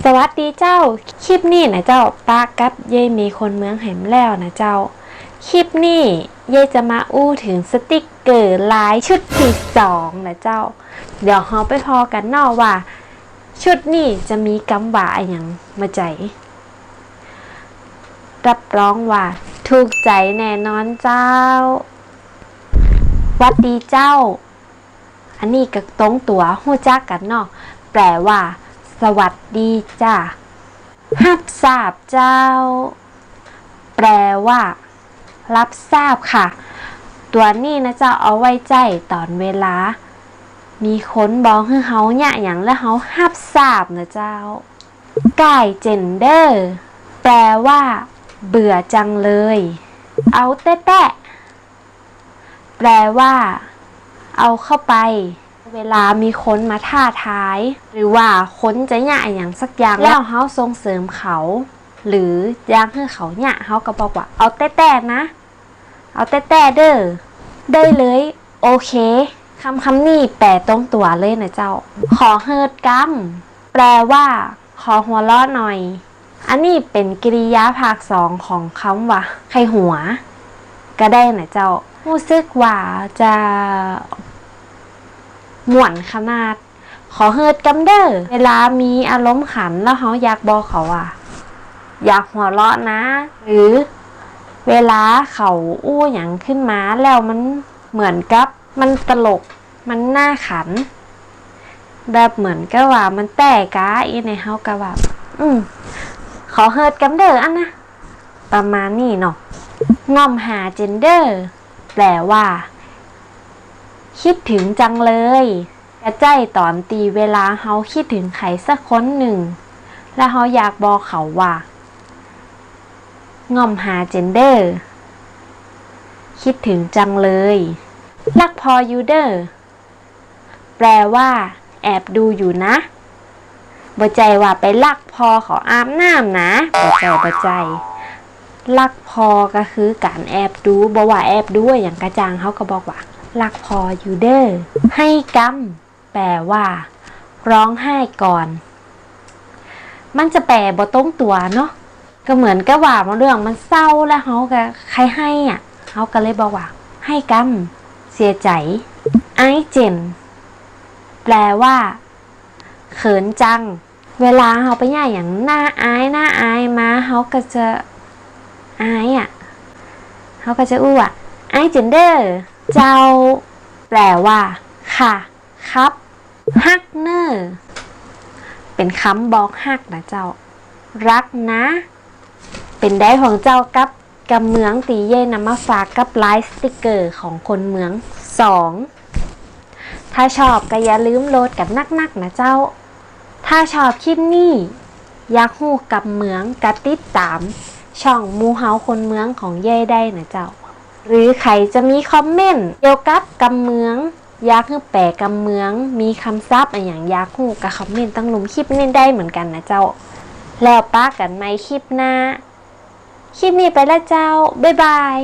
สวัสดีเจ้าคลิปนี้นะเจ้าป้ากับเย่มีคนเมืองแหมแล้วนะเจ้าคลิปนี้เย่จะมาอู้ถึงสติกเกอร์ลายชุดที่2นะเจ้าเดี๋ยวเราไปพอกันเนาะว่าชุดนี้จะมีกำว่าอย่างมาใจรับรองว่าถูกใจแน่นอนเจ้าวัดดีเจ้าอันนี้ก็ตรงตัวหู้จักกันเนาะแปลว่าสวัสดีจ้ารับทราบเจ้าแปลว่ารับทราบค่ะตัวนี้นะเจ้าเอาไว้ใจตอนเวลามีคนบอกให้เขาเนี่ยอย่างแล้วเขารับทราบนะเจ้าก่ายเจนเดอร์แปลว่าเบื่อจังเลยเอาแตะแปลว่าเอาเข้าไปเวลามีคนมาท้าทายหรือว่าคนจะหย่าอย่างสักอย่างแล้วเขาส่งเสริมเขาหรืออยากให้เขาหย่าเขาก็บอกว่าเอาแตะนะเอาแตะเด้อได้เลยโอเคคำนี้แปลตรงตัวเลยนะเจ้าขอเฮิดกัมแปลว่าขอหัวเราะหน่อยอันนี้เป็นกริยาภาค2ของคำว่าใครหัวก็ได้นะเจ้ารู้สึกว่าจะม่วนขนาดขอเฮิดกัมเดอร์เวลามีอารมณ์ขันแล้วเขาอยากบอกเขาว่าอยากหัวเราะนะหรือเวลาเขาอู้อย่างขึ้นมาแล้วมันเหมือนกับมันตลกมันน่าขันแบบเหมือนกับว่ามันแตกกะอีในเฮาก็แบบขอเฮิดกัมเดอร์อันนะประมาณนี้เนาะง่อมหาเจนเดอร์แปลว่าคิดถึงจังเลยกระใจตอนตีเวลาเฮาคิดถึงใครสักคนหนึ่งแล้วเฮาอยากบอกเขาว่าง่อมหาเจนเดอร์คิดถึงจังเลยลักพอยูเดอร์แปลว่าแอบดูอยู่นะบ่ใจว่าไปลักพอขออาบน้ำนะบ่ใจลักพอก็คือการแอบดูบ่ว่าแอบดูอย่างกระจ่างเขาก็บอกว่าลักพอยูเดอร์ให้กัมแปลว่าร้องไห้ก่อนมันจะแปลบ่ตรงตัวเนาะก็เหมือนกับว่าเรื่องมันเศร้าแล้วเขาก็ใครให้อ่ะเขาก็เลยบอกว่าให้กัมเสียใจไอเจนแปลว่าเขินจังเวลาเขาไปย่าอย่างหน้าอายมาเขาก็จะอายอ่ะเขาก็จะอู้อ่ะไอเจนเดอร์เจ้าแปลว่าค่ะครับฮักเนอร์เป็นคำบอกฮักนะเจ้ารักนะเป็นได้ของเจ้ากับเมืองตีเย่นำมาฝากกับไลฟ์สติกเกอร์ของคนเมือง2ถ้าชอบก็อย่าลืมโหลดกันนักๆนะเจ้าถ้าชอบคลิปนี้อยากฮู้กับเมืองก็ติดตามช่องมูเฮาคนเมืองของเย่ได้นะเจ้าหรือใครจะมีคอมเมนต์เกี่ยวกับกำเมืองอยากให้แปลกำเมืองมีคำศัพท์อย่างอยากฮู้กับคอมเมนต์ตั้งหลุมคลิปนี้ได้เหมือนกันนะเจ้าแล้วป้ากันไหมคลิปหน้าคลิปนี้ไปแล้วเจ้าบ๊ายบาย